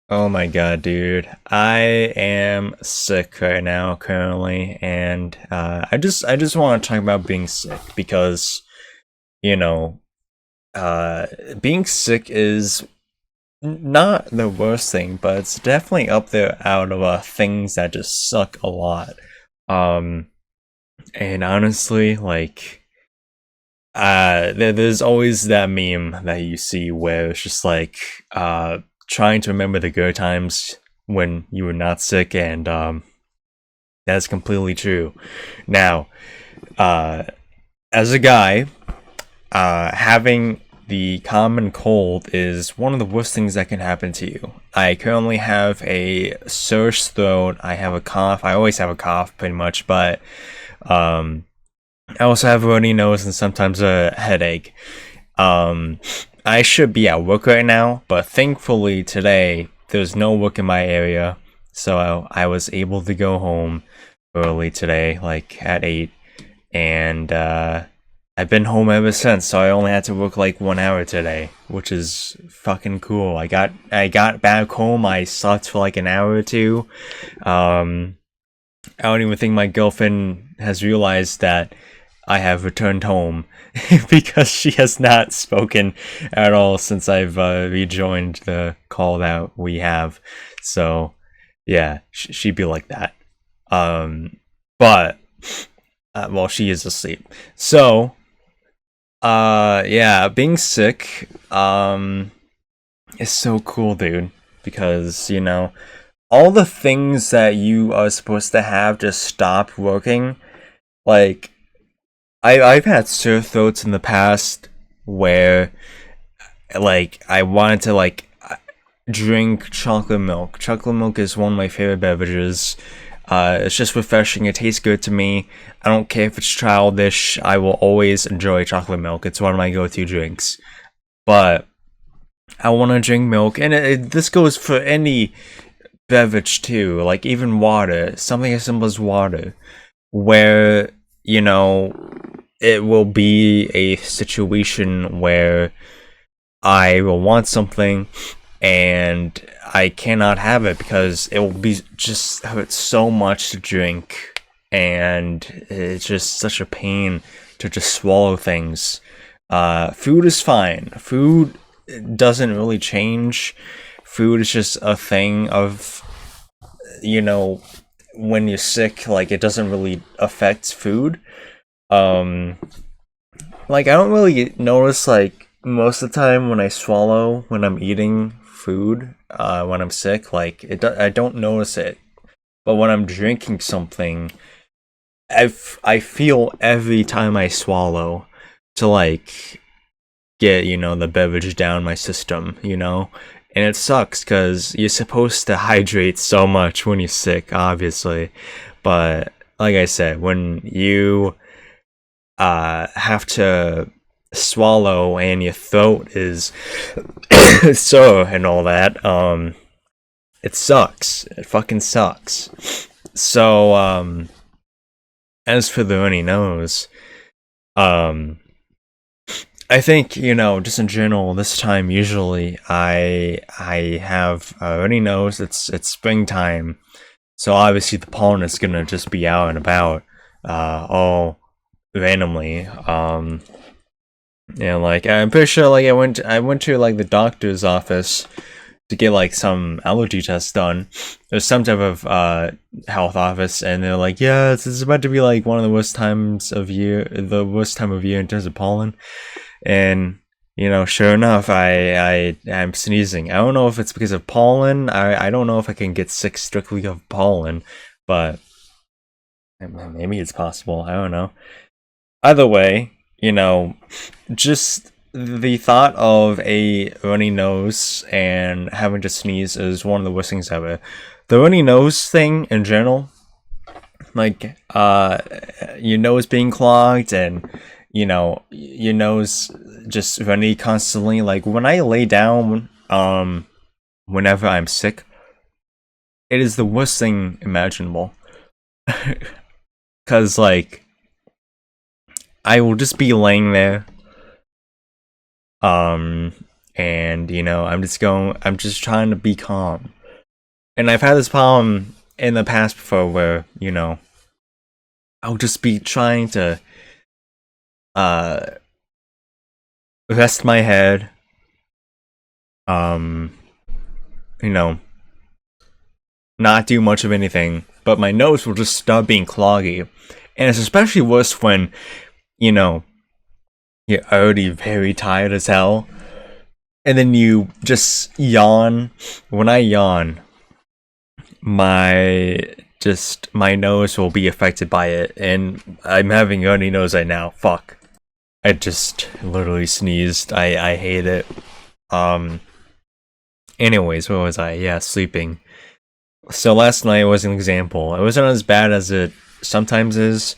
Oh my god, dude. I am sick right now currently and I just want to talk about being sick because, you know, uh being sick is not the worst thing, but it's definitely up there out of things that just suck a lot. Um and honestly, there's always that meme that you see where it's just like trying to remember the good times when you were not sick, and that's completely true. Now, uh as a guy, having the common cold is one of the worst things that can happen to you. I currently have a sore throat, I have a cough, I always have a cough pretty much, but um I also have a runny nose and sometimes a headache. Um, I should be at work right now, but thankfully today there's no work in my area, so I was able to go home early today, like at 8, and I've been home ever since. So I only had to work like 1 hour today, which is fucking cool. I got back home. I slept for like an hour or two. Um, I don't even think my girlfriend has realized that I have returned home because she has not spoken at all since I've rejoined the call that we have. So, yeah, she'd be like that. Um, but, well, she is asleep. So, yeah, being sick, is so cool, dude. Because, all the things that you are supposed to have just stop working. Like, I've had sore throats in the past where like I wanted to drink chocolate milk. Chocolate milk is one of my favorite beverages. It's just refreshing. It tastes good to me. I don't care if it's childish. I will always enjoy chocolate milk. It's one of my go-to drinks. But I want to drink milk, and this goes for any beverage too. Like even water, something as simple as water, where you know it will be a situation where I will want something and I cannot have it because it will be just hurt so much to drink, and it's just such a pain to just swallow things. Food is fine. Food doesn't really change. Food is just a thing of, you know, when you're sick, like it doesn't really affect food. Um, like I don't really notice like most of the time when I swallow when I'm eating food when I'm sick, like I don't notice it. But when I'm drinking something, I feel every time I swallow to like get, the beverage down my system, And it sucks cuz you're supposed to hydrate so much when you're sick, obviously. But like I said, when you have to swallow and your throat is sore and all that, it sucks. It fucking sucks. So, as for the runny nose, um, I think, just in general, this time usually I have a runny nose. It's springtime, so obviously the pollen is gonna just be out and about, all randomly. Yeah, like I'm pretty sure like I went to like the doctor's office to get like some allergy tests done. There's some type of health office, and they're like, yeah, it's about to be like one of the worst time of year in terms of pollen. And sure enough, I'm sneezing. I don't know if it's because of pollen. I don't know if I can get sick strictly of pollen, but maybe it's possible. I don't know. Either way, just the thought of a runny nose and having to sneeze is one of the worst things ever. The runny nose thing in general, like your nose being clogged and your nose just runny constantly. Like when I lay down, whenever I'm sick, it is the worst thing imaginable. Cause like I will just be laying there, um and I'm just trying to be calm. And I've had this problem in the past before where I'll just be trying to rest my head, you know not do much of anything, but my nose will just start being cloggy. And it's especially worse when you're already very tired as hell, and then you just yawn. When I yawn, my nose will be affected by it, and I'm having runny nose right now. Fuck. I just literally sneezed. I hate it. Anyways, where was I? Yeah, sleeping. So last night was an example. It wasn't as bad as it sometimes is.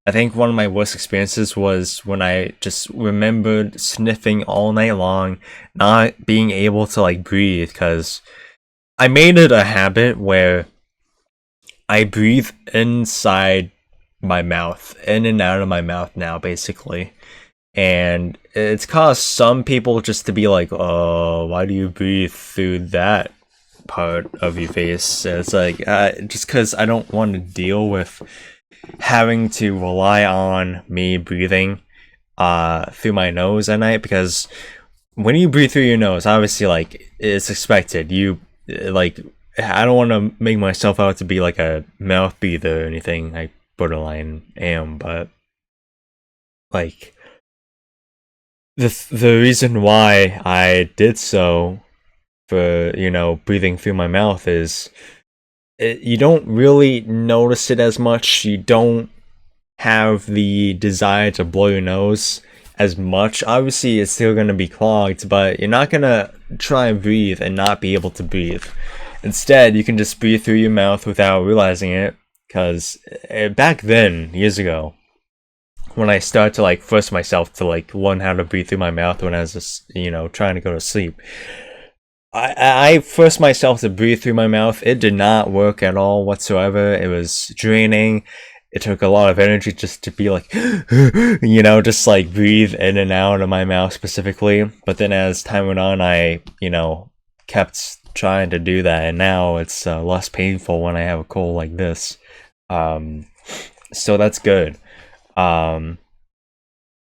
I think one of my worst experiences was when I just remembered sniffing all night long, not being able to like breathe, because I made it a habit where I breathe inside my mouth, in and out of my mouth now, basically. And it's caused some people just to be like, oh, why do you breathe through that part of your face? And it's like, just because I don't want to deal with having to rely on me breathing through my nose at night, because when you breathe through your nose, obviously, like, it's expected. I don't want to make myself out to be like a mouth breather or anything. I borderline am, but like the reason why I did so for breathing through my mouth is you don't really notice it as much. You don't have the desire to blow your nose as much. Obviously, it's still going to be clogged, but you're not going to try and breathe and not be able to breathe. Instead, you can just breathe through your mouth without realizing it, because back then, years ago, when I started to like force myself to like learn how to breathe through my mouth when I was just, trying to go to sleep, I forced myself to breathe through my mouth. It did not work at all whatsoever. It was draining. It took a lot of energy just to be like, just like breathe in and out of my mouth specifically. But then as time went on, I, kept trying to do that, and now it's less painful when I have a cold like this. So that's good. But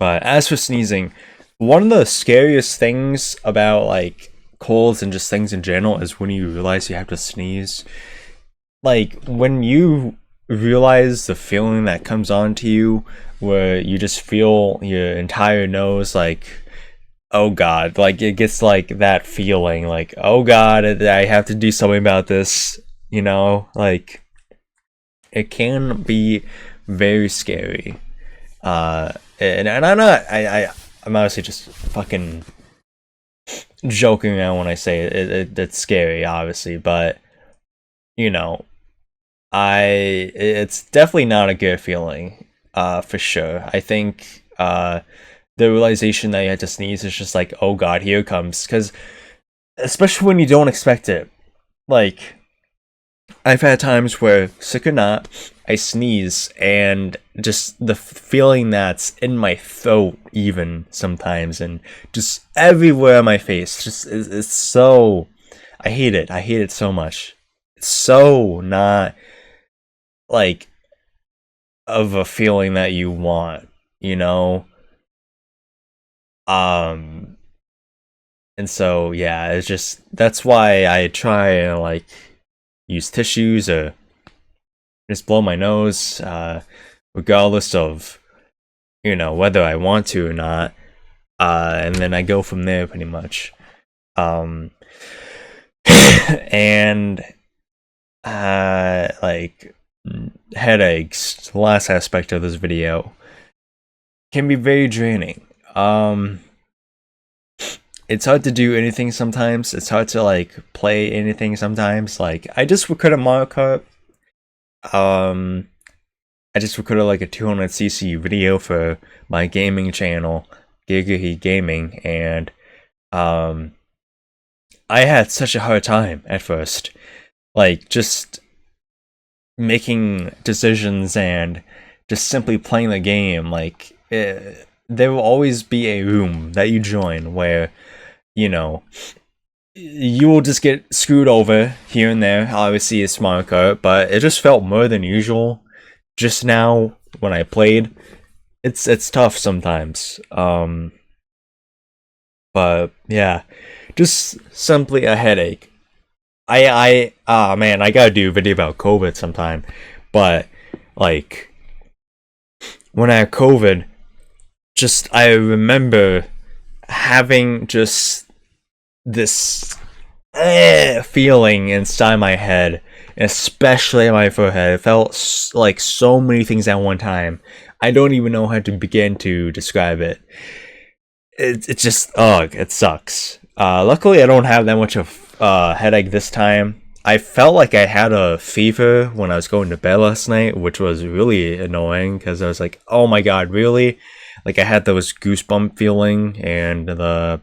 as for sneezing, one of the scariest things about like colds and just things in general is when you realize you have to sneeze. Like when you realize the feeling that comes on to you, where you just feel your entire nose like, oh god, like it gets like that feeling like, oh god, I have to do something about this, like it can be very scary. And I'm honestly just fucking joking around when I say it's scary, obviously, but it's definitely not a good feeling, for sure. I think the realization that you had to sneeze is just like, oh god, here it comes, because especially when you don't expect it. Like, I've had times where, sick or not, I sneeze, and just the feeling that's in my throat even sometimes, and just everywhere on my face, just it's so, I hate it so much. It's so not like of a feeling that you want, and so yeah, it's just, that's why I try and like use tissues or just blow my nose, regardless of whether I want to or not, and then I go from there pretty much. And like headaches, the last aspect of this video, can be very draining. It's hard to do anything sometimes. It's hard to like play anything sometimes. Like I just recorded Mario Kart. I just recorded like a 200cc video for my gaming channel, Gigahe Gaming, and I had such a hard time at first, like just making decisions and just simply playing the game. Like there will always be a room that you join where you know, you will just get screwed over here and there. Obviously, it's Mario Kart, but it just felt more than usual just now when I played. It's tough sometimes. But yeah, just simply a headache. Man, I gotta do a video about COVID sometime. But like when I had COVID, just I remember having just this feeling inside my head, especially in my forehead. It felt like so many things at one time. I don't even know how to begin to describe it. It's just ugh, it sucks. Luckily, I don't have that much of headache this time. I felt like I had a fever when I was going to bed last night, which was really annoying because I was like, "Oh my god, really?" Like I had those goosebump feeling and the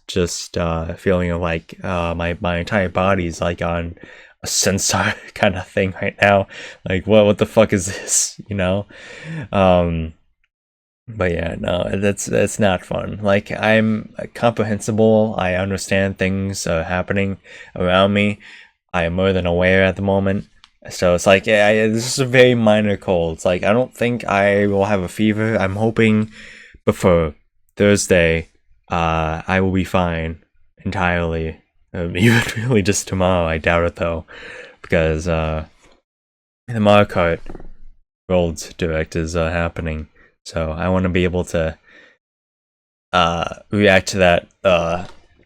just feeling of like my entire body's like on a sensor kind of thing right now. Like what the fuck is this? Um, but yeah, no, that's not fun. Like I'm comprehensible. I understand things are happening around me. I am more than aware at the moment. So it's like, yeah, this is a very minor cold. It's like I don't think I will have a fever. I'm hoping before Thursday, I will be fine entirely. Even really just tomorrow, I doubt it though, because the Mario Kart World Direct is happening. So I want to be able to react to that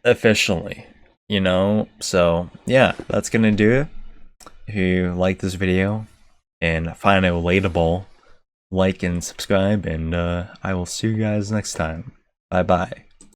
efficiently, So yeah, that's gonna do it. If you like this video and find it relatable, like and subscribe, and I will see you guys next time. Bye bye.